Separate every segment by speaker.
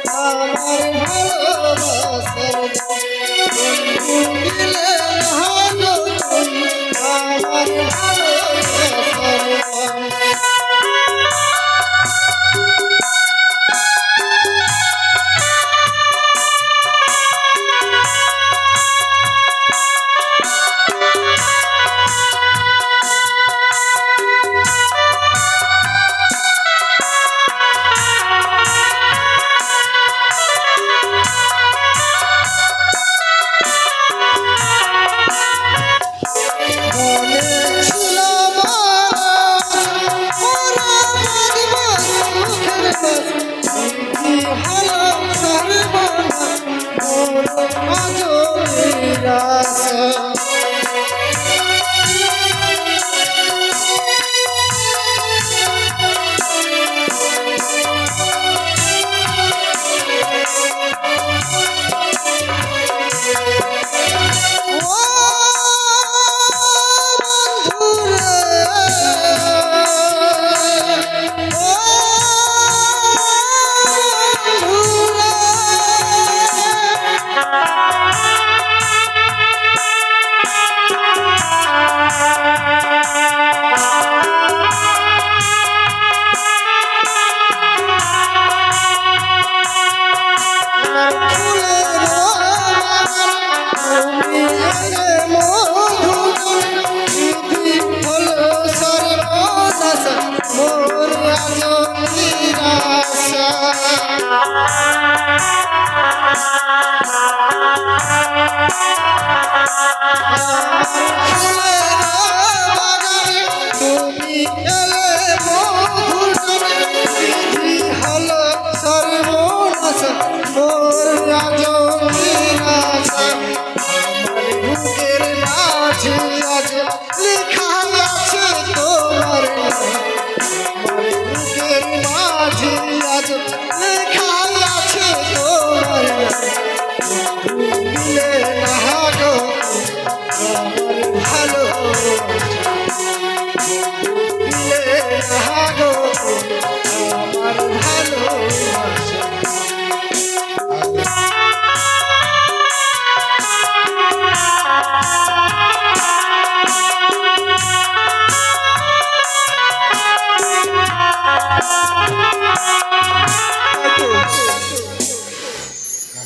Speaker 1: আমার ভালোবাসার বন্ধু দিলে ভালো তুমি আমার ভালোবাসার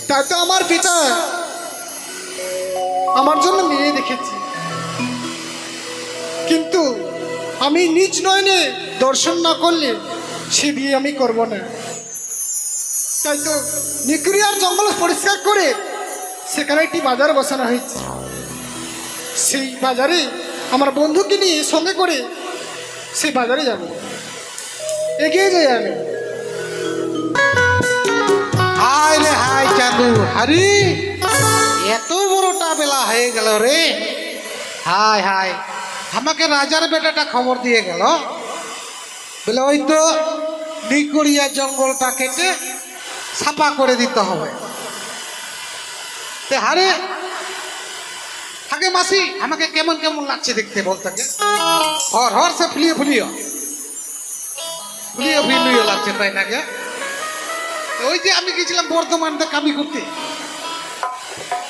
Speaker 1: তাই তো আমার পিতা আমার জন্য মেয়ে দেখেছি, কিন্তু আমি নিজ নয়নে দর্শন না করলে সে বিয়ে আমি করব না। তাই তো নিকুরিয়ার জঙ্গল পরিষ্কার করে সেখানে একটি বাজার বসানো হয়েছে। সেই বাজারে আমার বন্ধুকে নিয়ে সঙ্গে করে সেই বাজারে যাব, এগিয়ে যাই আমি।
Speaker 2: হায় রে হায় চাঁদু, হারি এত বড়টা বেলা হয়ে গেল রে। হায় হায়, আমাকে রাজার বেটাটা খবর দিয়ে গেল, বলে ওই তো নিকুরিয়া জঙ্গলটা কেটে সাফা করে দিতে হবে। হারে আগে মাসি আমাকে কেমন কেমন লাগছে দেখতে বলতে, হর হর সে ফুলিয়ে ফুলিয়ে ফুলিয়ে ফুলিয়ে লাগছে, তাই না? ওই যে আমি গেছিলাম বর্ধমানে কামি করতে,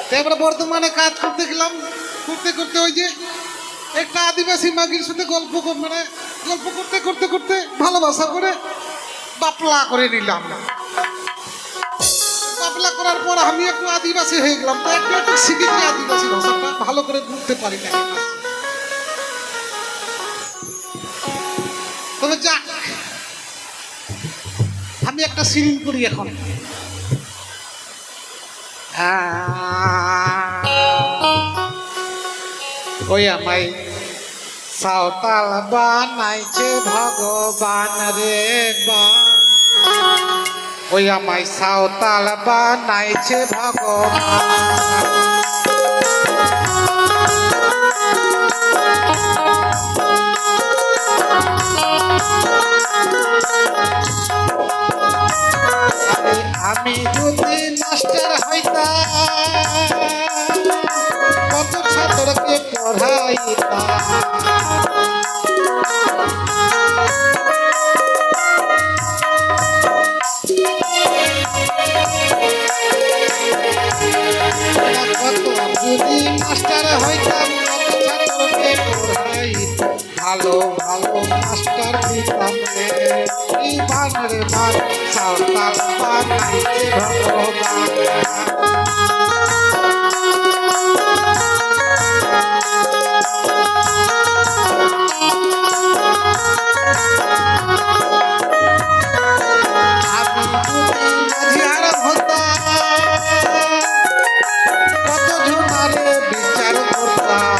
Speaker 2: তারপরে বর্ধমানে কাজ করতে গেলাম, করতে করতে ওই যে একটা আদিবাসী মাগির সাথে গল্প করতে করতে করতে ভালোবাসা করে বাপলা করে নিলাম। বাপলা করার পর আমি একটু আদিবাসী হয়ে গেলাম, তো একটু একটু শিখেছি আদিবাসী ভাষাটা, ভালো করে বুঝতে পারি না। তবে যাক, আমি একটা সিরিন করি এখন। ওই আমায় সাঁওতাল বানাইছে ভগবান রে বা, ওই আমায় সাঁওতাল বানাইছে ভগবান। আমি যদি মাস্টার হইতাম কত ছাত্রকে পড়াইতাম। ভালো ভালো মাস্টার দিতাম রে এই বান রে বান সাঁওতাল বানাইছে ভগবান আমি যদি মাঝিয়ার হতাম কত জনারে বিচার করতাম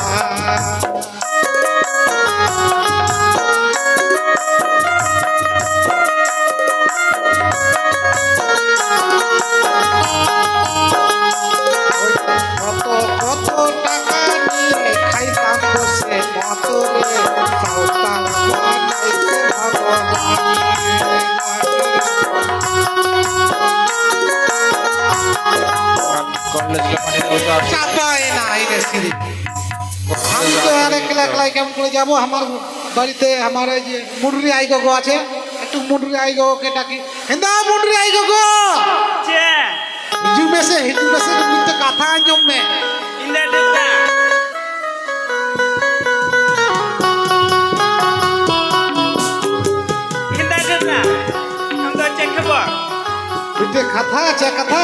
Speaker 2: কত কত টাকা নিয়ে খাইতাম বসে মতরে সাঁওতাল বানাইছে ভগবান চাপায় না আইনে সিঁড়ি আমি তো আর একলা একলাই কেমন করে যাবো আমার বাড়িতে আমার এই যে মুন্ডরি আই গো আছে একটু মুন্ডরি আই গোকে ডাকি হেন্দা মুন্ডরি আই গো
Speaker 3: Che,
Speaker 2: হিজু মেসে কিন্তু কথা আঞ্জম মে
Speaker 3: indah deta. Indah deta. Kamu cek kebor.
Speaker 2: বিতে কথা আছে কথা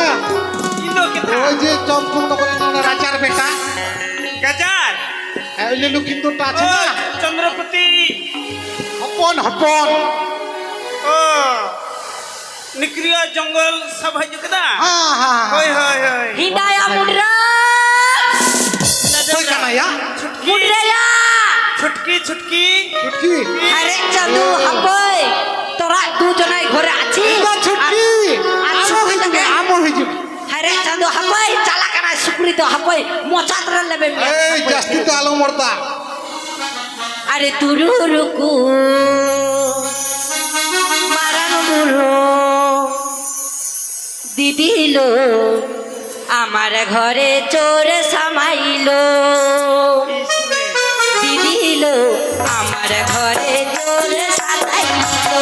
Speaker 3: Indo kita.
Speaker 2: ওই যে চম্পক করে রাজার বেটা
Speaker 3: Gajar.
Speaker 2: ওই লেলু কিন্তু আছে না
Speaker 3: Oh, Chandrapati.
Speaker 2: হপন হপন
Speaker 3: Oh. Nikriya jungle sab haju kada.
Speaker 2: হ্যাঁ হ্যাঁ
Speaker 3: Hoi hoi hoi.
Speaker 4: Hidayah Mudra,
Speaker 2: কই Kanaiya
Speaker 4: Mudra,
Speaker 3: Chutki chutki.
Speaker 2: Chhutki
Speaker 4: Harek Chandu Hapoy, Tora du jonai ঘরে আছি
Speaker 2: না ছুটকি
Speaker 4: আর
Speaker 2: আমো
Speaker 4: ছুটকি
Speaker 2: হইজুবে
Speaker 4: থাকে।
Speaker 2: আমো হইজুবে
Speaker 4: Harek Chandu Hapoy, চালাকানা সুকৃত Hapoy, মোচাতরা লেবে
Speaker 2: এই জাস্তি তো আলো মর্দা
Speaker 4: আরে তুরুরুকু মারানো মুরো দিদিলো আমার ঘরে চোর সামাইলো দিদিলো আমার ঘরে চোর সামাইলো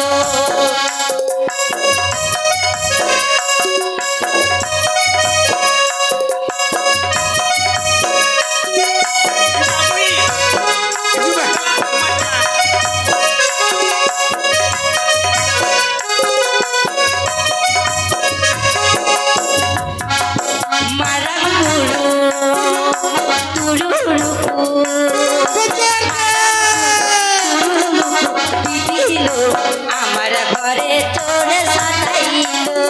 Speaker 4: মারানো মুরো তুরুরুকু দিদিলো আমার ঘরে চোর সাজাইলো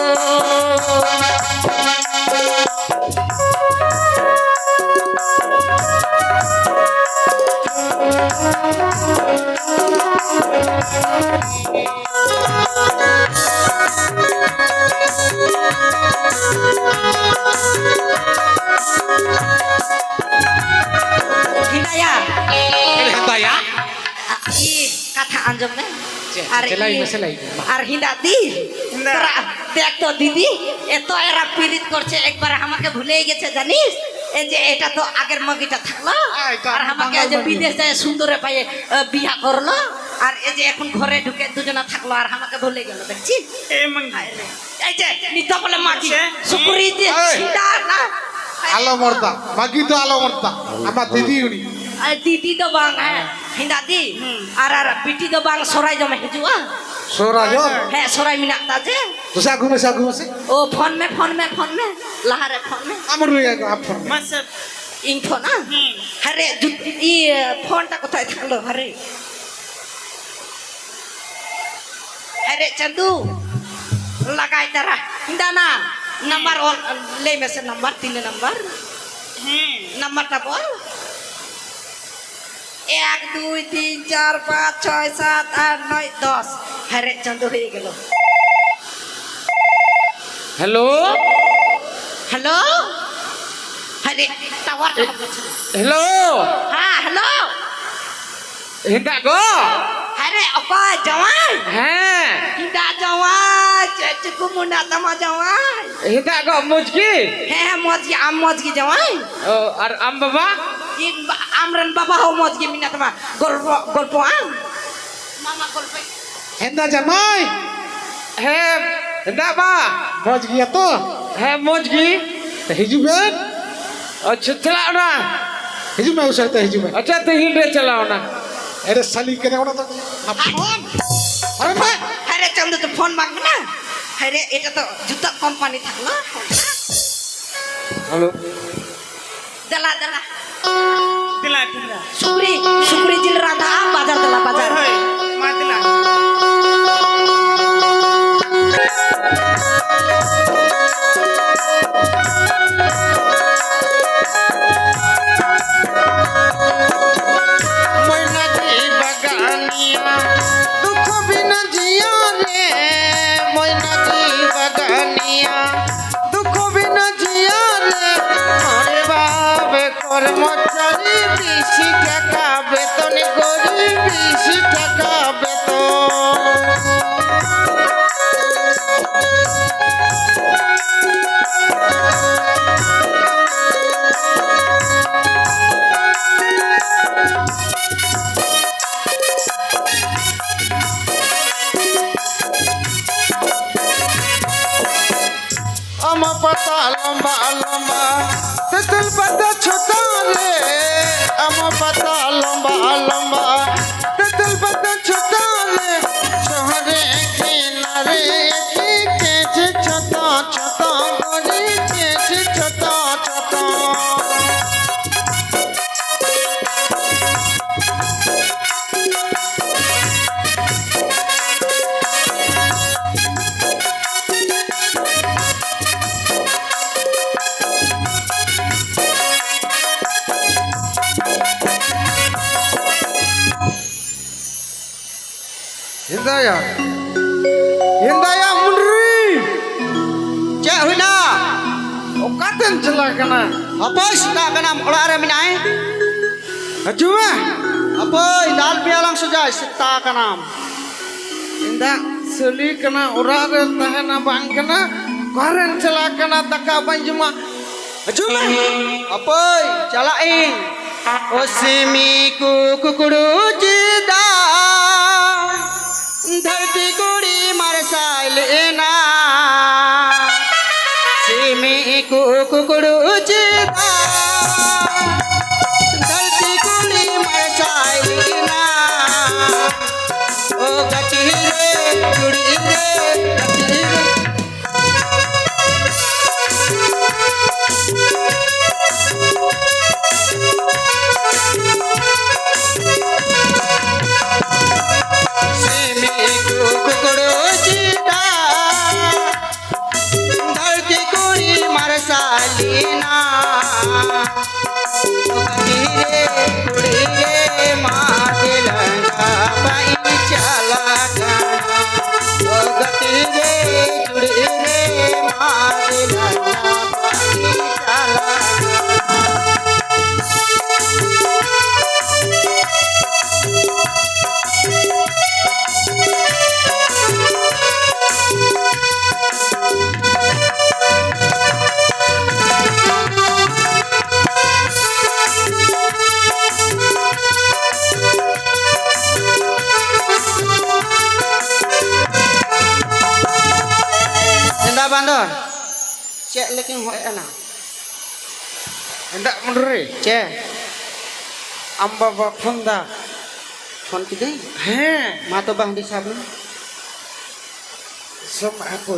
Speaker 4: হিদায়া
Speaker 2: হেদায়া
Speaker 4: ই কথা আঞ্জম না
Speaker 2: সেলাই সেলাই
Speaker 4: আর হিন্দা দি
Speaker 3: হিন্দা।
Speaker 4: তোরা দেখ তো দিদি এত এরা পীড়িত করছে একবার আমাকে ভুলেই গেছে জানিস এই যে এটা তো আগের মগিটা থাকলো
Speaker 2: এটা
Speaker 4: আর আমাকে
Speaker 2: বাঙাল
Speaker 4: এই যে
Speaker 2: মগি।
Speaker 4: বিদেশ যায় সুন্দরে পায়ে বিয়া করলো আর এই যে এখন ঘরে ঢুকে দুজনা থাকলো আর আমাকে ভুলে গেল দেখছি
Speaker 3: Emang.
Speaker 4: এই যে নিত বলে মাগি
Speaker 3: আছে?
Speaker 4: শুকুরি দিয়ে
Speaker 2: এই।
Speaker 4: ছিটা না
Speaker 2: আলো মর্দা মাগি তো আলো মর্দা আমার দিদি উনি
Speaker 4: আর দিদি তো বাং হ্যাঁ হিন্দা দি আর বিটি তো বাং সরাই জমে হিজুয়া
Speaker 2: সোরাজ
Speaker 4: হ্যাঁ সরাই মিনাক তাজে
Speaker 2: তুসা ঘুমেছে ঘুমেছে
Speaker 4: ओ फोन में लहारे फोन में
Speaker 2: আমার রয়ে গেল আপন
Speaker 3: Masuk.
Speaker 4: इंफो ना हरे ई फोन टा कोথায় থাকলো हरे अरे चंदू लगाई तेरा इंदाना नंबर ले में से नंबर 3 नंबर नंबर टा बोल 1 2 3 4 5 6 7 8 9 10 हरे चंदू হয়ে গেল
Speaker 5: হ্যালো
Speaker 4: हेलो हरे टावर
Speaker 5: হ্যালো
Speaker 4: हाँ हेलो
Speaker 5: হিন্দা গো
Speaker 4: अरे apa jawai
Speaker 5: হ্যাঁ
Speaker 4: tidak jawai cukup muda sama jawai
Speaker 5: Hinda go মুজকি
Speaker 4: mozgi am mozgi jawai
Speaker 5: ও আর আম বাবা
Speaker 4: in amran baba ho mozgi mina tama golpo am mama golpo
Speaker 2: হেন্দা জামাই
Speaker 5: হ্যাঁ হিন্দা বা
Speaker 2: মজ গিয়া তো
Speaker 5: হ্যাঁ মুজকি
Speaker 2: হিজুবেন
Speaker 5: আচ্ছা চালাও না
Speaker 2: হিজুমে উসাইতে হিজুমে
Speaker 5: আচ্ছা তো হিন্ডে চালাও না
Speaker 2: अरे साली के ना तो
Speaker 4: ফোন
Speaker 2: अरे मैं
Speaker 4: আরে চন্দু তো ফোন মাগবে না আরে এটা তো জুতা কোম্পানি থাকলো
Speaker 5: हेलो
Speaker 4: দেলা দেলা
Speaker 3: দিলা দিলা
Speaker 4: শুকরি শুকরি জিল রাধা বাজার দেলা
Speaker 3: হয়
Speaker 4: বাজার
Speaker 3: হয় মা দিলা
Speaker 5: मैना की बगानिया दुख बिना जिया रे मैना की बगानिया दुख बिना जिया रे अरे बाबे कर्मचारी 20 টাকা বেতন করি 20 টাকা বেতন আমার পাতা লম্বা লম্বা তেতুল পাতা ছোট রে আমার পাতা লম্বা লম্বা তেতুল পাতা ছোট রে শহরে কিনারে কেছে ছোট ছোট গরি কেছে ছোট ছোট Hindaya Hindaya munri
Speaker 4: চে হইনা
Speaker 5: okaten chala kana
Speaker 4: অপয় সুতা কানাম ওড়া রে মিনাই
Speaker 5: ajuma
Speaker 4: অপয় লাল পিয়ালাং সুজাই সুতা কানাম
Speaker 5: inda seli kana ora re tahena bang kana karen chala kana daka banjuma ajuma
Speaker 4: অপয় চালাইন ও সিমি কুকুড়ু জিদা ধরতি কুড়ি মার সাইলেনা সিমি কুকুড়ু জিদা ধরতি কুড়ি মার সাইলেনা ও গতি রে কুড়ি রে গতি রে धरती कुड़ी मरसालीना धीरे कुड़ी रे माते लंगा पाई चला ओ गति रे कुड़ी रे माते लंगा पाई चला Indah bandor. Cek leking hoy ana.
Speaker 5: inda munri
Speaker 4: Cek.
Speaker 5: amba ba phunda
Speaker 4: Phone kide.
Speaker 5: he
Speaker 4: Ma to bang di sabun.
Speaker 5: som aku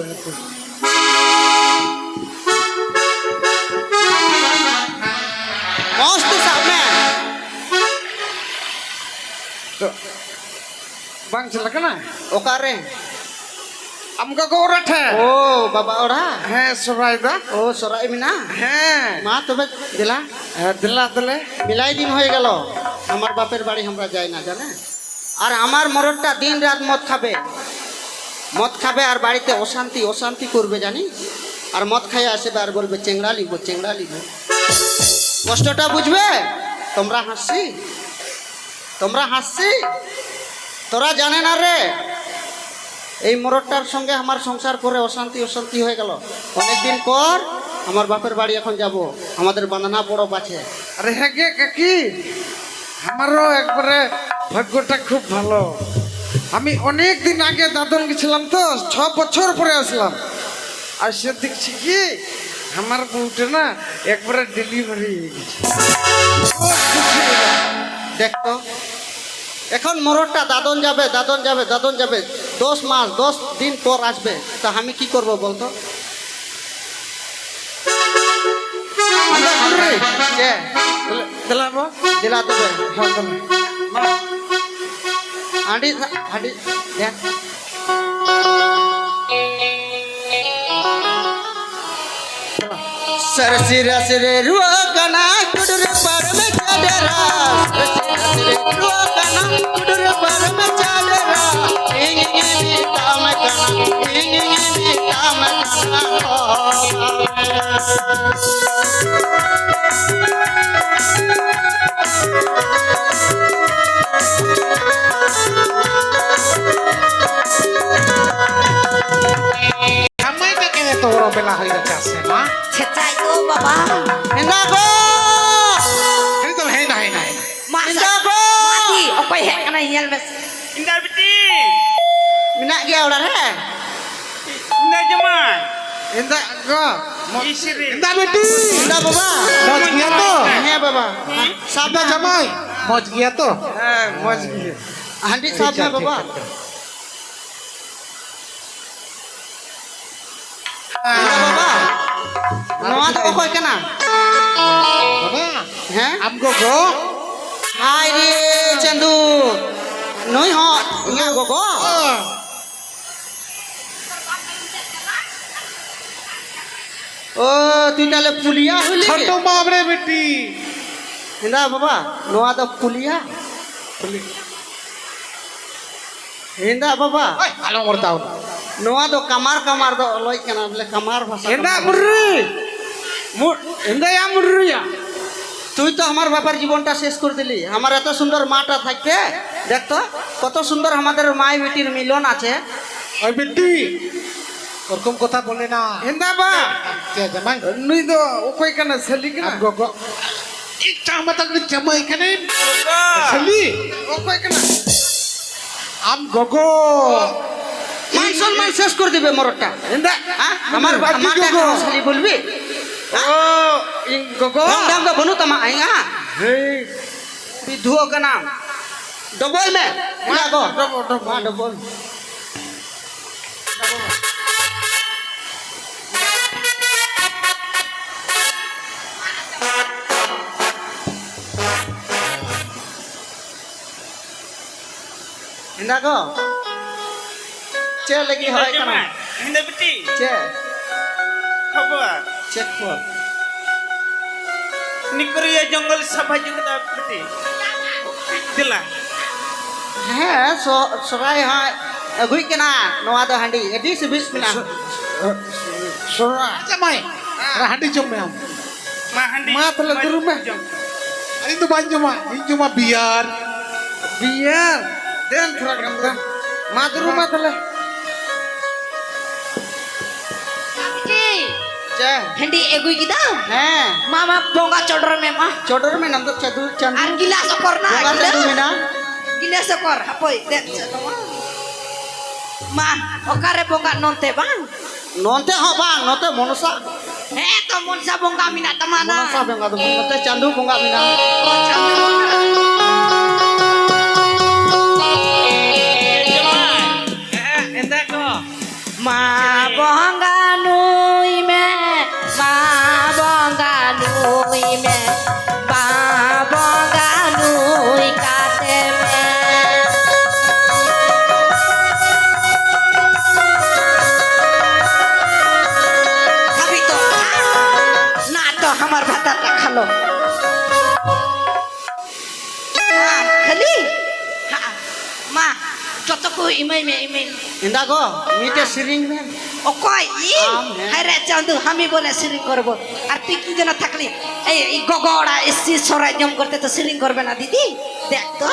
Speaker 4: Mos tu sabna.
Speaker 5: to bang chala kana
Speaker 4: Okare.
Speaker 5: amka ko ora the
Speaker 4: Oh, baba ora.
Speaker 5: he sorai da
Speaker 4: Oh, sorai mina.
Speaker 5: he
Speaker 4: মা তবে দিলা
Speaker 5: dila dile
Speaker 4: বিলাই দিন হয়ে গেল আমার বাপের বাড়ি আমরা যাই না জানে আর আমার মরদটা দিন রাত মদ খাবে আর বাড়িতে অশান্তি অশান্তি করবে জানি আর মদ খাইয়ে আসবে আর বলবে চেংড়া লিব কষ্টটা বুঝবে তোমরা হাসছি তোরা জানে না রে এই মরদটার সঙ্গে আমার সংসার করে অশান্তি অশান্তি হয়ে গেল অনেকদিন পর আমার বাপের বাড়ি এখন যাব আমাদের বানানা বড় আছে
Speaker 5: আরে হ্যাঁ গে কাকি আমারও একবারে ভাগ্যটা খুব ভালো আমি অনেক দিন আগে দাদন গেছিলাম তো 6 বছর পরে আসলাম আর সে দেখছি কি আমার বউটা না একবারে ডেলিভারি হয়ে গেছে
Speaker 4: দেখতো এখন মোরগটা দাদন যাবে দাদন যাবে দাদন যাবে 10 মাস 10 দিন পর আসবে, তা আমি কি করব বলতো? কে
Speaker 5: দিলাম
Speaker 4: দিলা দেবে হাঁড়ি হাঁড়ি দেখ। सरसिरा सिरे रुआकना कुडुर पर में चादरा, सरसिरा सिरे रुआकना कुडुर पर में चादरा, इंगी भी काम कना इंगी भी काम कना
Speaker 2: জামাইটা কেন এত বড় বেলা হয়ে যাচ্ছে মা?
Speaker 6: ছেচাই তো বাবা
Speaker 4: हिंदा को
Speaker 2: এই তো হেই না হেই না হেই না।
Speaker 6: masa mati apa hek kana yel bes
Speaker 3: Indah beti.
Speaker 4: मिना गया उड़ा रे
Speaker 3: Indah jemaah.
Speaker 5: इंदा को
Speaker 3: Isri.
Speaker 2: ইন্দা বেটি
Speaker 4: हिंदा बाबा
Speaker 2: মজ গিয়া তো
Speaker 4: है बाबा
Speaker 2: ইন্দা
Speaker 4: साहब
Speaker 2: জামাই মজ গিয়া তো
Speaker 5: मौज की
Speaker 4: हांडी साहब में बाबा हिंदा बाबा नवा तो कोई कना
Speaker 2: বাবা
Speaker 4: हैं
Speaker 2: আমগো গো
Speaker 4: हाय रे चंदू नई हो इया गोगो ओ तुई ताले पुलिया हुली
Speaker 2: ছোট বাবরে বেটি
Speaker 4: हिंदा बाबा नवा तो पुलिया हिंदा बाबा
Speaker 2: ওই ভালো মরতাও না
Speaker 4: नवा तो कमार कमार दो लई कना बोले कमार भाषा
Speaker 5: इंदा मुर्री इंदा या मुर्री या
Speaker 4: তুই তো আমার বাবার জীবনটা শেষ করে দিলি। আমার এত সুন্দর মাটা থাকতে দেখতো কত সুন্দর আমাদের মাই বেটির মিলন আছে।
Speaker 2: ওই বেটি ওরকম কথা বলে না
Speaker 5: इंदा बा
Speaker 2: কে জামাই
Speaker 5: नुई दो कोई कना सली कना
Speaker 2: আমগো গো ইচ্ছা আমাদের জামাই এখানে ছেলি
Speaker 5: कोई कना
Speaker 2: আমগো গো
Speaker 4: মান সম্মান শেষ করে দিবে মরটা।
Speaker 5: इंदा
Speaker 4: হ্যাঁ আমার
Speaker 2: বাকি
Speaker 4: মাটা
Speaker 2: গো।
Speaker 4: খালি বলবি
Speaker 5: ओ इन गोगो
Speaker 4: কম দাম का बनू तमा आएगा
Speaker 5: हे
Speaker 4: विधुओं का नाम डबल में क्या गो हाँ डबल इंदा को चे लगी
Speaker 3: Indah
Speaker 4: है का
Speaker 3: jemaah. Indah beti.
Speaker 4: चे
Speaker 3: Khabar.
Speaker 4: चेक कर
Speaker 3: Nikriya jongol sabha juga beti. Dilah.
Speaker 4: হ্যাঁ সবাই হয় গুই কেনা নোয়া দো হান্ডি এডি সে বিসমিল্লাহ
Speaker 5: सोरा
Speaker 2: জামাই রাহাটি জমে আম
Speaker 3: Mah handi.
Speaker 5: Mah telah di rumah.
Speaker 2: ini tuh banyak cuma ini cuma biar
Speaker 5: बियर देन थोड़ा कम देन मादरू मातले
Speaker 4: चे
Speaker 6: hendi egui kita
Speaker 4: হ্যাঁ
Speaker 6: mama bonga chodor me mah
Speaker 4: চোটর মে নাম তো চদু Chandu
Speaker 6: ar gila sokor na
Speaker 4: Bunga
Speaker 6: gila
Speaker 4: Chandu Mina.
Speaker 6: gila sokor apoi det mah okare bonga nonte bang
Speaker 4: নতে হ বাং নতে Manasa
Speaker 6: eh to monsa bonga mina tamana
Speaker 4: Manasa বেঙ্গা দো নতে চান্দু বঙ্গা Mina
Speaker 3: Indah ko.
Speaker 6: ma bonga nui me ma bonga nui me ba bonga nui kate me খাবি তো না তো আমার ভাতাটা খালো খালি মা যতটুকু ইমাই মে ইমাই
Speaker 4: ইন্দা গো মিটে সিরিং মে
Speaker 6: অকয় ই
Speaker 4: আম, হ্যাঁ।
Speaker 6: হায়রে চান্দু আমি বলে সিরিং করব আর তুই কি যেন থাকলি এই গগড়া এসি সরাই জম করতে তো সিরিং করবে না দিদি দেখ তো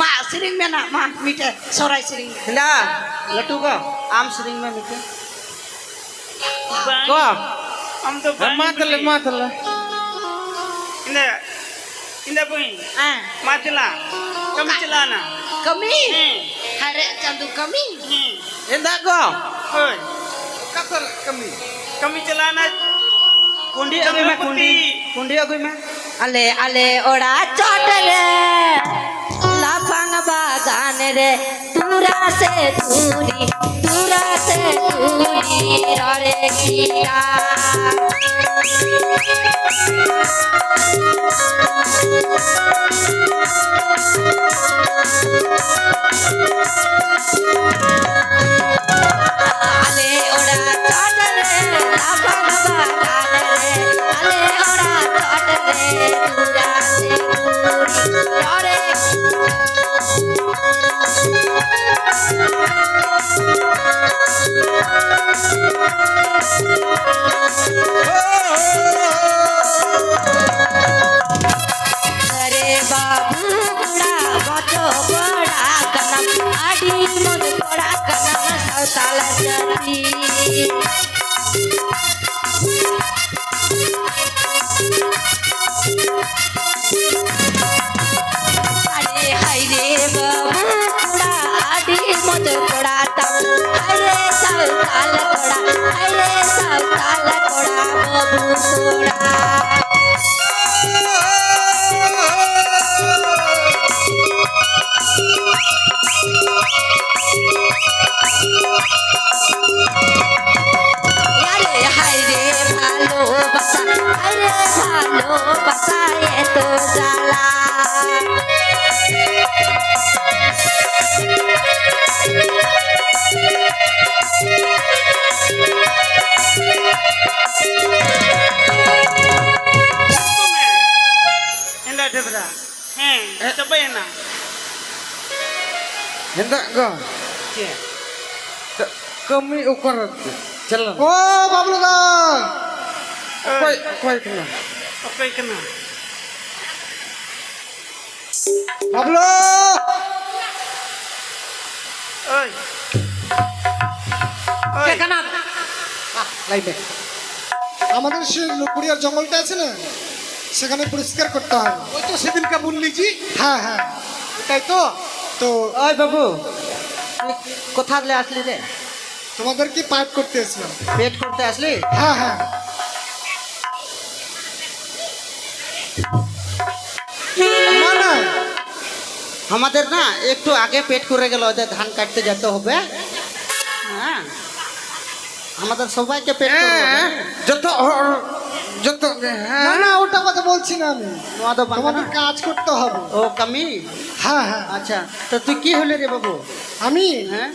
Speaker 6: মা সিরিং মে না মা মিটে সরাই সিরিং মে।
Speaker 4: ইন্দা লটু গো আম সিরিং মে মিটে
Speaker 3: Bang.
Speaker 4: Go
Speaker 3: Am tu bang.
Speaker 5: मातले मातले
Speaker 3: Indah. Indah bang.
Speaker 6: Ah,
Speaker 3: Matilah. Kami celana.
Speaker 6: kami
Speaker 3: Hmm.
Speaker 6: হায়রে চান্দু kami
Speaker 5: इंदा गो
Speaker 3: Hoi.
Speaker 5: कतल कमी
Speaker 3: Kami celana.
Speaker 4: কুন্ডি
Speaker 3: Chandra
Speaker 4: আগই মে
Speaker 3: Putih.
Speaker 4: কুন্ডি কুন্ডি আগই মে
Speaker 6: ale ale ওড়া চটরে লাফাং বা রে তুরা সে তুরি তুরা সে তুরি রে কিরা আলে ওরা চট রে লাফা বাবা গান রে আলে ওরা চট রে তুরা সে তুরি রে अरे बाबू बड़ा बचो बड़ा कनम आडी मन बड़ा कनम सौताला जाती अरे हाय रे बाबू बड़ा आडी मन बड़ा तम हाय रे सौताला बड़ा हाय रे सौताला बड़ा बाबू बड़ा আরে হায় রে ভালোবাসা হায় রে ভালোবাসা এত জ্বালা
Speaker 3: Enggak ada bra. Cobain nah.
Speaker 5: Hendak kau?
Speaker 3: Cek.
Speaker 5: Kami ukar jalan.
Speaker 1: ও বাবলু দা
Speaker 5: Kau kena.
Speaker 3: Apa yang kena?
Speaker 1: Bablu
Speaker 3: Oi. Oi.
Speaker 2: লাইনে
Speaker 1: আমাদের সে লুকুড়িয়ার জঙ্গলটা আছে না সেখানে পরিষ্কার করতে হবে
Speaker 2: ওই তো সেদিনকে বললিছি
Speaker 1: হ্যাঁ হ্যাঁ
Speaker 2: তাই তো
Speaker 1: তো
Speaker 4: ওই বাবু তুই কোথা দিয়ে আসলি রে
Speaker 1: তোমাদের কি পাইপ করতে এসেছিলাম
Speaker 4: পেট করতে আসলি
Speaker 1: হ্যাঁ হ্যাঁ না না
Speaker 4: আমাদের না একটু আগে পেট করে গেল ওদের ধান কাটতে যেতে হবে হ্যাঁ আমাদের সবাইকে পেট করতে হবে।
Speaker 5: হ্যাঁ যত যত
Speaker 1: না
Speaker 5: হ্যাঁ
Speaker 1: না ওটা কথা বলছি না আমি
Speaker 4: নোয়া তো বাংলা
Speaker 1: তোমাদের
Speaker 4: না?
Speaker 1: কাজ করতে হবে
Speaker 4: ও কামি
Speaker 1: হ্যাঁ হ্যাঁ
Speaker 4: আচ্ছা তো তুই কি হলে রে বাবু
Speaker 1: আমি
Speaker 4: হ্যাঁ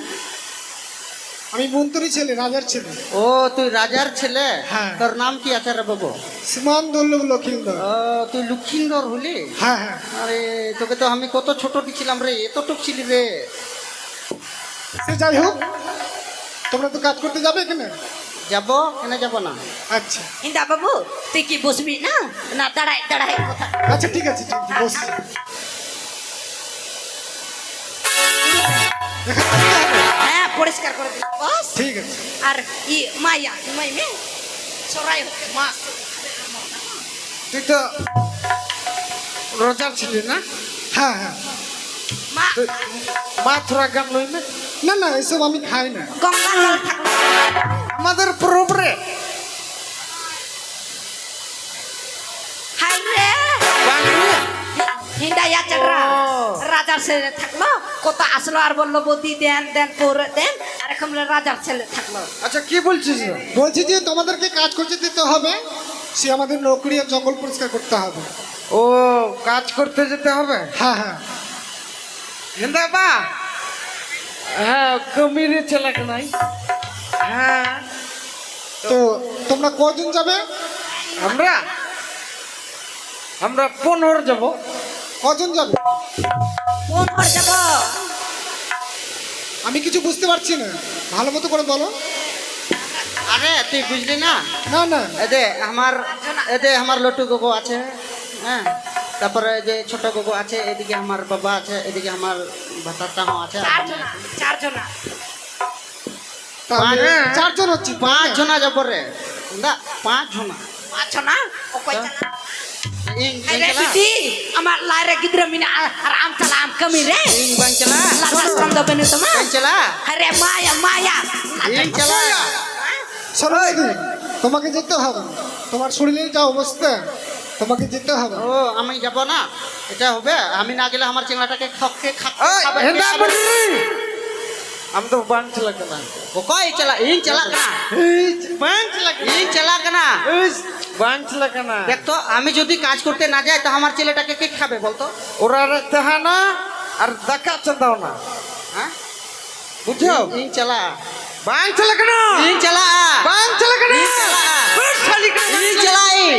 Speaker 1: আমি বন্তরি ছেলে রাজার ছেলে
Speaker 4: ও তুই রাজার ছেলে
Speaker 1: হ্যাঁ।
Speaker 4: তোর নাম কি আছে রে বাবু
Speaker 1: সীমান দুর্লভ লক্ষিন্দর
Speaker 4: ও তুই লক্ষিন্দর হলি
Speaker 1: হ্যাঁ হ্যাঁ
Speaker 4: আরে তোকে তো আমি কত ছোট ছিলাম রে এতটুক ছিলি রে
Speaker 1: সে যাই হোক তোমরা তো কাজ করতে যাবে এখানে
Speaker 4: যাব কেন যাব না
Speaker 1: আচ্ছা
Speaker 6: ইন্দা বাবু তুই কি বসবি না না দাঁড়াই দাঁড়াই কথা
Speaker 1: আচ্ছা ঠিক আছে ঠিক আছে বসছি এখানে বসতে হবে?
Speaker 6: হ্যাঁ পরিষ্কার করে দিল বস
Speaker 1: ঠিক আছে
Speaker 6: আর ই মাইয়া মাই মে সরাই মা
Speaker 5: তুই তো রোজার ছিলি না
Speaker 1: হ্যাঁ হ্যাঁ
Speaker 6: মা
Speaker 5: তুই মা থোড়া গান লইলে
Speaker 1: না না এসব আমি খাই না
Speaker 6: গঙ্গা জল থাকলো
Speaker 5: আমাদের প্রভুরে
Speaker 6: হাই রে
Speaker 5: বাংলা
Speaker 6: হিন্দাইয়া চড়রা রাজার ছেলে থাকলো কত আসলো আর বললো বদি দেন দেন পরে দেন আর এখন বলে রাজার ছেলে থাকলো
Speaker 5: আচ্ছা কি বলছিস রে?
Speaker 1: বলছি যে তোমাদেরকে কাজ করতে দিতে হবে সে আমাদের নকরি আর জঙ্গল পরিষ্কার করতে হবে
Speaker 5: ও কাজ করতে যেতে হবে
Speaker 1: হ্যাঁ হ্যাঁ
Speaker 5: হেন্দা বা হ্যাঁ কমিরে ছেলেকে নাই হ্যাঁ
Speaker 1: তো তোমরা কজন যাবে
Speaker 5: আমরা আমরা 15 যাব
Speaker 1: কজন যাবে
Speaker 6: কোন ঘর যাব
Speaker 1: আমি কিছু বুঝতে পারছি না ভালো মতো করে বলো
Speaker 4: আরে তুই বুঝলি না
Speaker 1: না না
Speaker 4: এদে আমার লটু গোগো আছে হ্যাঁ তারপরে যে ছোট গোগো আছে এদিকে আমার বাবা আছে এদিকে আমার ভাতাটাও আছে
Speaker 6: চারজনা
Speaker 1: তাহলে
Speaker 4: হ্যাঁ।
Speaker 1: চারজন হচ্ছে
Speaker 4: 5 জনা যাব রে না 5 জনা
Speaker 6: পাঁচজনা ও কয় চালা
Speaker 4: ইং
Speaker 6: আরে দিদি আমার লারে গিদ্রা মিনা আর আম চালা আম কমি রে
Speaker 4: বাং চলা
Speaker 6: লালা সন্দ বেনু তোমা
Speaker 4: বাং চলা
Speaker 6: আরে মায়া মায়া
Speaker 4: ইং চলা
Speaker 1: শোনো দিদি তোমাকে যেতে হবে তোমার শরীরের যা অবস্থা তোমাকে যেতে হবে।
Speaker 4: ও আমি যাব না, এটা হবে? আমি না গেলে আমার চেংড়াটাকে খকে
Speaker 5: ওই,
Speaker 4: খাবে
Speaker 5: হেন্দা বলি। আমি তো বান ছিল কেনা
Speaker 4: ও কই চলা ইন চলা কেনা
Speaker 5: বান ছিল
Speaker 4: ইন চলা কেনা
Speaker 5: বান ছিল কেনা
Speaker 4: দেখ তো, আমি যদি কাজ করতে না যাই তো আমার ছেলেটাকে কে খাবে বলতো?
Speaker 5: ওরা দেখা না আর দেখাচ্ছে দাও না,
Speaker 4: হ্যাঁ
Speaker 5: বুঝছো?
Speaker 4: ইন চলা
Speaker 5: বান ছিল কেন
Speaker 4: ইন চলা
Speaker 5: বান ছিল কেন
Speaker 4: ইন চলা ইন চলা ইন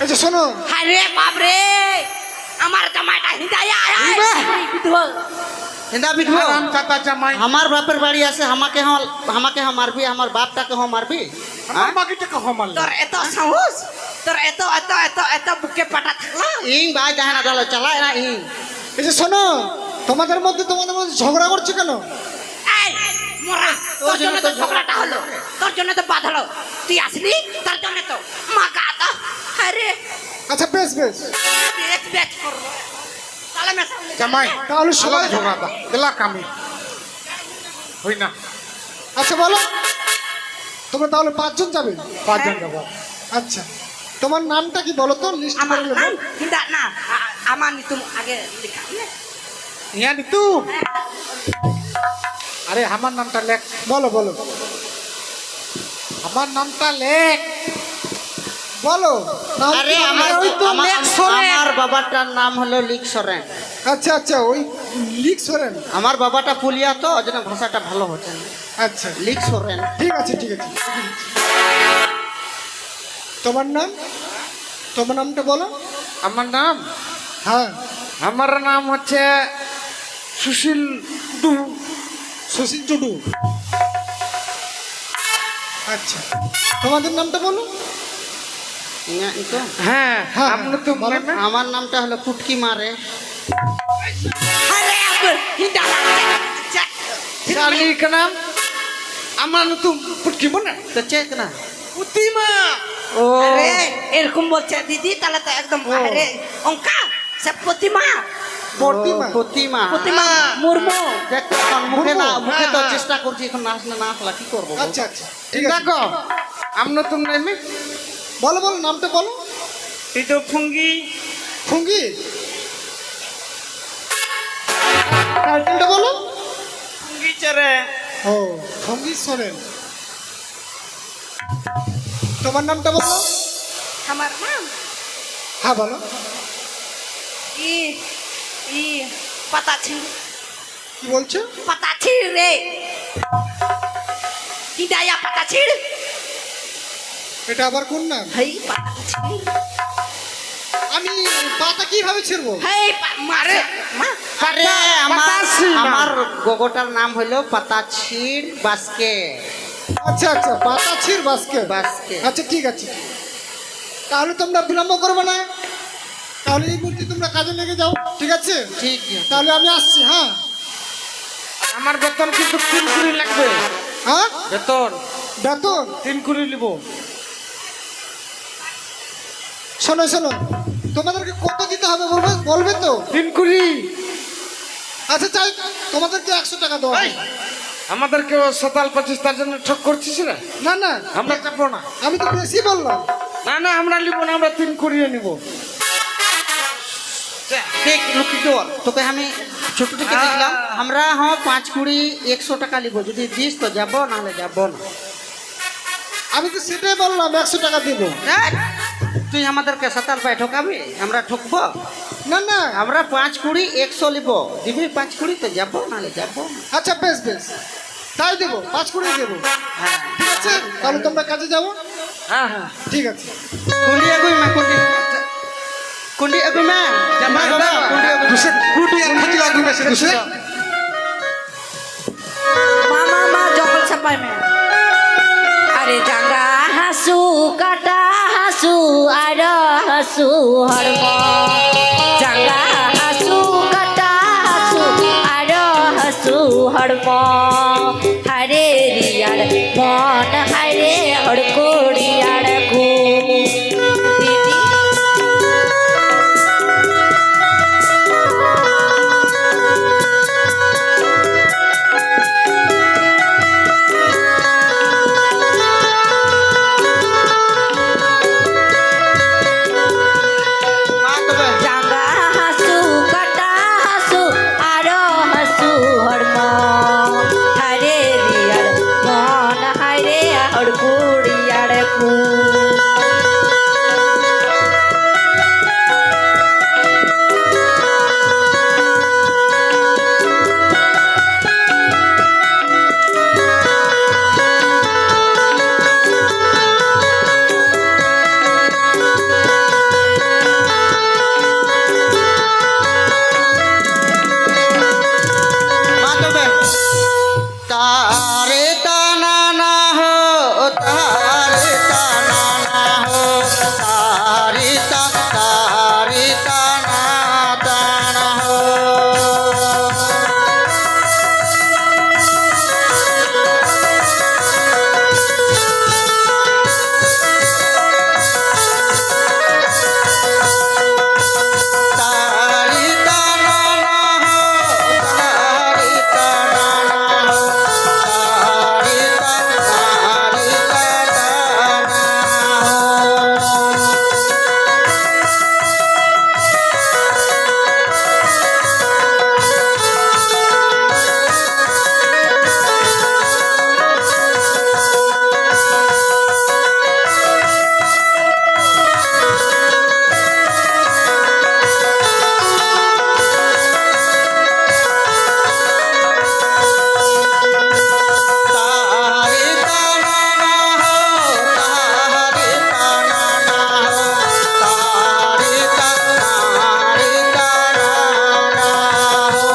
Speaker 1: এই যে শোনো,
Speaker 6: আরে বাপরে আমার জামাইটা হিদায়া
Speaker 4: হেন্দা বিধবা
Speaker 2: রাম চাতা জামাই
Speaker 4: আমার বাপের বাড়ি আছে, আমাকে মারবি, আমার বাপটাকে মারবি?
Speaker 2: আমার মাগিটা কহ মারল
Speaker 6: তোর এত সাহস, তোর এত এত এত এত বুকে পাটা থাকলা।
Speaker 4: ইং ভাই দেখে না দল চালায় না ইং।
Speaker 1: এই যে শোনো, তোমাদের মধ্যে ঝগড়া করছে কেন?
Speaker 6: এই মোরা, তোর জন্য তো ঝগড়াটা হলো, তোর জন্য তো বাঁধলো, তুই আসলি তার জন্য তো মাগা তো। আরে
Speaker 1: আচ্ছা বেশ বেশ,
Speaker 6: এক্সপেক্ট করবো তাহলে মেশা
Speaker 2: জামাই
Speaker 1: তাহলে সবাই
Speaker 2: ঝগড়া দা দিলা কামি হই না
Speaker 1: আচ্ছা বলো, তোমরা তাহলে 5 জন যাবে?
Speaker 2: 5 জন যাব।
Speaker 1: আচ্ছা, তোমার নামটা কি বলো তো, লিস্ট
Speaker 6: আমার
Speaker 1: করে
Speaker 6: নাম
Speaker 1: নেবো।
Speaker 6: হিন্দা না, আমার নি তুমি আগে লেখা
Speaker 2: ইয়া নিতু আরে আমার নামটা লেখ,
Speaker 1: বলো বলো
Speaker 2: আমার নামটা লেখ।
Speaker 1: বলো নাম
Speaker 4: আরে
Speaker 1: কি?
Speaker 4: আমার
Speaker 6: ওই তো
Speaker 4: আমার-
Speaker 6: লেক সোরেন।
Speaker 4: আমার বাবাটার নাম হলো লিক সোরেন।
Speaker 1: আচ্ছা আচ্ছা, ওই লিক সোরেন।
Speaker 4: আমার বাবাটা পুলিয়া তো, ওই জন্য ভাষাটা ভালো হচ্ছে না।
Speaker 1: আচ্ছা
Speaker 4: লিক সোরেন।
Speaker 1: ঠিক আছে ঠিক আছে, তোমার নাম, তোমার নামটা বলো।
Speaker 5: আমার নাম
Speaker 1: হ্যাঁ,
Speaker 5: আমার নাম হচ্ছে সুশীল টুডু।
Speaker 1: সুশীল টুডু। আচ্ছা, তোমাদের নামটা বলো।
Speaker 4: ইয়া ই তো।
Speaker 5: হ্যাঁ
Speaker 1: হ্যাঁ,
Speaker 5: আপনি তো
Speaker 1: বলো।
Speaker 5: বলেন
Speaker 4: আমার নামটা হলো কুটকি মারে।
Speaker 6: আরে আবার হিন্দা
Speaker 5: শালিক নাম আমার নতুন পুটকি মনে
Speaker 4: তো চেক না।
Speaker 5: পুতিমা। ও
Speaker 6: আরে এরকম বলছে দিদি, তাহলে তো একদম আরে অঙ্কা সে প্রতিমা
Speaker 1: প্রতিমা।
Speaker 4: প্রতিমা।
Speaker 6: প্রতিমা মুর্মু।
Speaker 4: দেখ তো এখন মুখে না,
Speaker 1: মুর্মু।
Speaker 4: মুখে তো
Speaker 5: হ্যাঁ,
Speaker 4: চেষ্টা করছি, এখন নাচ না আসলা কি করবো বল?
Speaker 1: আচ্ছা আচ্ছা ঠিক আছে,
Speaker 5: দেখো আমি নতুন নামে
Speaker 1: বলো বলো নামটা বলো।
Speaker 3: তুই তো ফুঙ্গি
Speaker 1: ফুঙ্গি। টাইটেলটা বলো।
Speaker 3: ফুঙ্গি চরে
Speaker 1: ও, ফুঙ্গি সোরেন। তোমার নামটা বলো।
Speaker 6: আমার নাম
Speaker 1: হ্যাঁ বলো।
Speaker 6: ই ই পাতা ছিল,
Speaker 1: কি বলছো?
Speaker 6: পাতা ছিল রে হিদায়া পাতা ছিল।
Speaker 1: এটা আবার কোন নাম?
Speaker 6: হেই পাতা ছিল,
Speaker 1: আমি পাতা কিভাবে ছিড়বো?
Speaker 6: হেই মারে মা
Speaker 4: আরে আমার
Speaker 5: পাতাছি না।
Speaker 4: আমার গোগোটার নাম হলো পাতাছির বাস্কে।
Speaker 1: আচ্ছা আচ্ছা, পাতা ছিড় বাসকে।
Speaker 4: বাস্কে।
Speaker 1: আচ্ছা ঠিক আছে, তাহলে তোমরা বিলম্ব করবে না, তাহলে এই মুহূর্তে তোমরা কাজে লেগে যাও, ঠিক আছে?
Speaker 4: ঠিক আছে।
Speaker 1: তাহলে আমি আসছি। হ্যাঁ
Speaker 5: আমার বেতন কিন্তু 3 কুড়ি লাগবে।
Speaker 1: হ্যাঁ,
Speaker 5: বেতন
Speaker 1: বেতন
Speaker 5: 3 কুড়ি নিব।
Speaker 1: শোনো শোনো, তোমাদেরকে কত দিতে হবে বলবে, বলবে তো?
Speaker 5: 3 কুড়ি।
Speaker 1: আচ্ছা চাই, তোমাদেরকে 100 টাকা দেওয়া হবে।
Speaker 5: আমাদেরকে সতাল 25 তার জন্য ঠক করছিস রে।
Speaker 1: না না,
Speaker 5: আমরা যাবো না।
Speaker 1: আমি তো বেশি বললাম।
Speaker 5: না না আমরা নিব না, আমরা 3 কুড়িয়ে নিব।
Speaker 4: দেখ লক্ষ্মীদর, তোকে আমি ছোট থেকে দেখলাম, আমরা হ্যাঁ 5 কুড়ি 100 টাকা নিব, যদি দিস তো যাবো, নাহলে যাবো না।
Speaker 1: আমি তো সেটাই বললাম, 100 টাকা দেবো।
Speaker 4: দেখ, তুই আমাদেরকে সাতাল পায়ে ঠকাবি, আমরা ঠকবো?
Speaker 1: না না,
Speaker 4: আমরা 5 কুড়ি 100 নিব, দিবি 5 কুড়ি তো যাবো, নাহলে যাবো না।
Speaker 1: আচ্ছা বেশ বেশ, তাই দেবো, 5 করে দেবো।
Speaker 4: হ্যাঁ
Speaker 1: ঠিক আছে, তাহলে তোমরা কাজে যাবো।
Speaker 5: হ্যাঁ হ্যাঁ
Speaker 1: ঠিক আছে।
Speaker 4: কুন্ডি এগুই মা কুন্ডি কুন্ডি এগুই মা জামাই বাবা কুন্ডি এগুই
Speaker 2: দুসে কুটি আর খাতি লাগবে সে দুসে
Speaker 6: হাসু হরম জাগা হাসু কাটা হাসু আর হাসু হরম হারে রিয়ার মন হারে হড়কুড়িয়ার ঘু দিদি
Speaker 4: মা তবে
Speaker 6: জাগা হাসু কাটা হাসু আর হাসু হরম হারে রিয়ার মন হারে হড়কুড়িয়ার ঘু
Speaker 4: মা তবে তারে টানা না হো তারে টানা না হো তারে টানা টানা হো তারি টানা না হো তারি টানা না হো তারি টানা হো তারি টানা না হো তারি টানা না হো তারি টানা না হো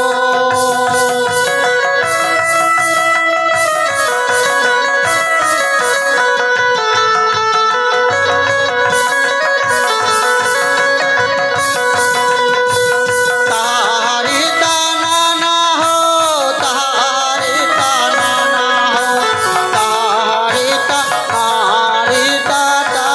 Speaker 4: তারি টানা না হো তারি টানা না হো তারি টানা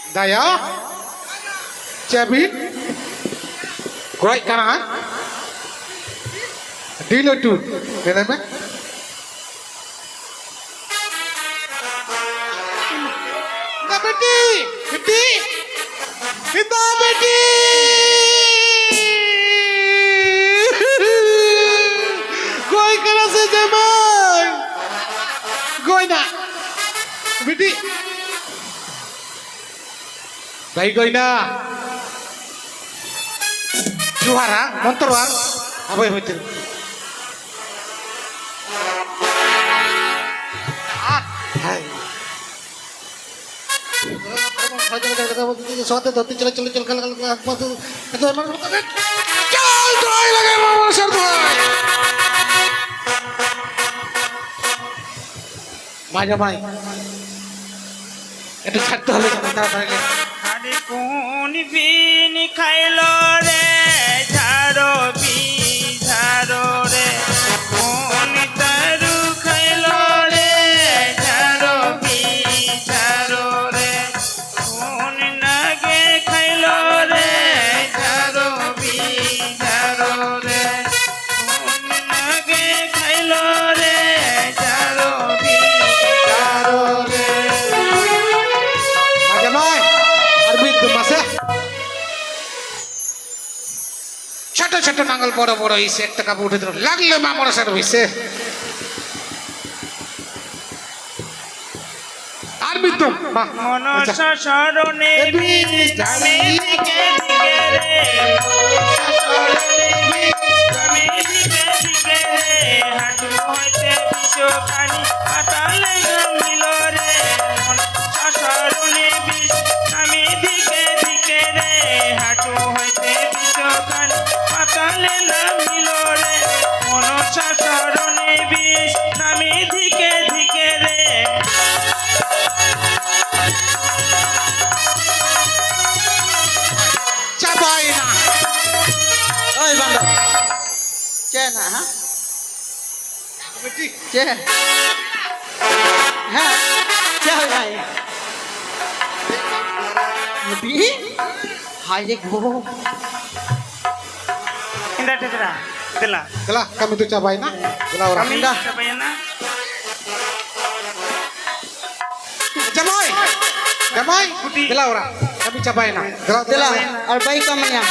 Speaker 2: Daya, Chabi, Great Kana, Dilo tu, remember? Beti, kita beti. Goi kana se jamai, goi na, beti. Baik goi na. Juara, motor war, apa yang betul? Hai. Soalnya doti cel kalau aku tuh itu emang চল দই লাগে মামা সর দই মাজা ভাই একটু ছাড়তে হবে তাড়াতাড়ি
Speaker 3: আরে কোন বিন খাইলো রে ঝাড়ো বি ঝাড়ো রে কোন তারু খাইলো রে ঝাড়ো বি ঝাড়ো রে কোন নাগে খাইলো রে ঝাড়ো বি ঝাড়ো রে কোন নাগে খাইলো রে ঝাড়ো বি ঝাড়ো রে
Speaker 2: মাজা ভাই আর বিদ্যুৎ মাসে ছোট ছোট নাঙ্গল বড় বড় হইছে একটা কাপড় উঠে দিল লাগলে মামর সার হইছে আর বিদ্যুৎ
Speaker 3: মনসা স্মরণে বিধানে দিকে দিকে রে মনসা স্মরণে বিধানে দিকে দিকে রে হাঁটু হইতে বিশ্বখানি পাতালে নামিল রে মন শাসরণে বিষ নামি দিকে দিকে রে হাঁটু হইতে বিশ্বখানি পাতালে নামিল রে মন শাসরণে বিষ নামি দিকে দিকে রে
Speaker 2: চাপাই না
Speaker 4: ওই বান্ধব চে না হ্যাঁ চে হ্যাঁ চে হয় নাই হাই রে গো
Speaker 3: इंदा टेकरा दिला
Speaker 2: Dala, kami tu cabai na. Dala orang.
Speaker 3: kami
Speaker 4: Indah.
Speaker 3: siapa yang na
Speaker 2: Cabai. Cabai.
Speaker 3: Putih.
Speaker 2: Dala orang. Kami cabai na. Dala.
Speaker 4: দিলা আর বাই কামিয়া